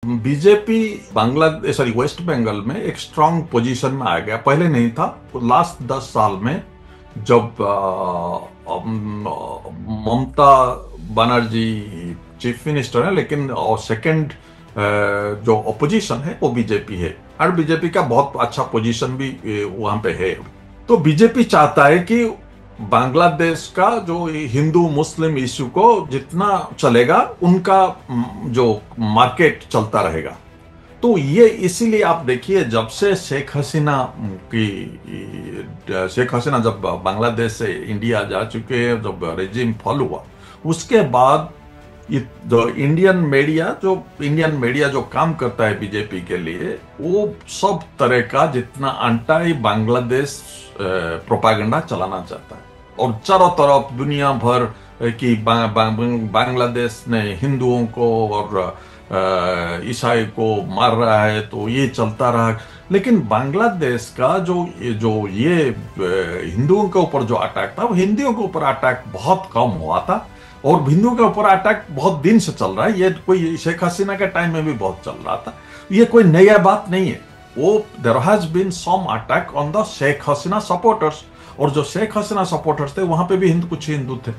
BJP Bangladesh sorry west Bengal में एक strong position में आ गया, पहले नहीं था। लास्ट 10 साल में जब ममता बनर्जी चीफ मिनिस्टर है, लेकिन सेकंड जो अपोजिशन है वो बीजेपी है, और बीजेपी का बहुत अच्छा पोजीशन भी वहां पे है। तो बीजेपी चाहता है कि बांग्लादेश का जो हिंदू मुस्लिम इश्यू को जितना चलेगा उनका जो मार्केट चलता रहेगा। तो ये इसीलिए आप देखिए, जब से शेख हसीना जब बांग्लादेश से इंडिया जा चुके हैं, जब रेजिम फॉल हुआ, उसके बाद जो इंडियन मीडिया जो काम करता है बीजेपी के लिए, वो सब तरह का जितना एंटी बांग्लादेश प्रोपागेंडा चलाना चाहता है, और चारों तरफ दुनिया भर की बांग्लादेश ने हिंदुओं को और ईसाई को मार रहा है, तो ये चलता रहा। लेकिन बांग्लादेश का जो ये हिंदुओं के ऊपर जो अटैक था, वो हिंदुओं के ऊपर अटैक बहुत कम हुआ था, और हिंदुओं के ऊपर अटैक बहुत दिन से चल रहा है। ये कोई शेख हसीना के टाइम में भी बहुत चल रहा था, ये कोई नया बात नहीं है। वो there has been some attack on the Sheikh Hasina supporters, और जो शेख हसीना सपोर्टर्स थे वहां पे भी कुछ हिंदू थे।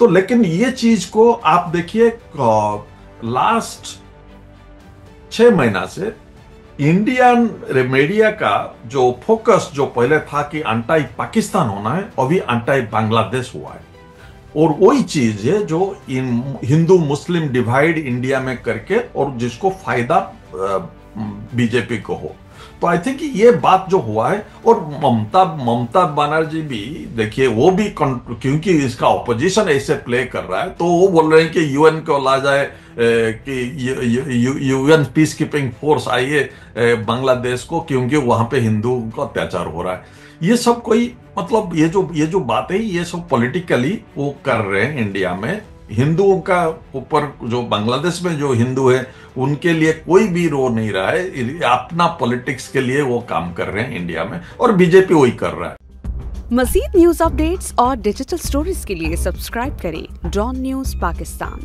तो लेकिन ये चीज को आप देखिए, लास्ट 6 महीना से इंडियन मीडिया का जो फोकस जो पहले था कि एंटी पाकिस्तान होना है, अभी एंटी बांग्लादेश हुआ है। और वही चीज है जो हिंदू मुस्लिम डिवाइड इंडिया में करके, और जिसको फायदा बीजेपी को हो। तो आई थिंक ये बात जो हुआ है, और ममता बनर्जी भी देखिए, वो भी क्योंकि इसका ऑपोजिशन ऐसे प्ले कर रहा है, तो वो बोल रहे हैं कि यूएन को ला जाए, कि यूएन पीस कीपिंग फोर्स आइए बांग्लादेश को, क्योंकि वहां पे हिंदुओं का अत्याचार हो रहा है। ये सब कोई मतलब ये जो बात है, ये सब पॉलिटिकली वो कर रहे हैं इंडिया में। हिंदुओं का ऊपर, जो बांग्लादेश में जो हिंदू है उनके लिए कोई भी रो नहीं रहा है, अपना पॉलिटिक्स के लिए वो काम कर रहे हैं इंडिया में, और बीजेपी वही कर रहा है। मज़ीद न्यूज़ अपडेट्स और डिजिटल स्टोरीज के लिए सब्सक्राइब करें डॉन न्यूज़ पाकिस्तान।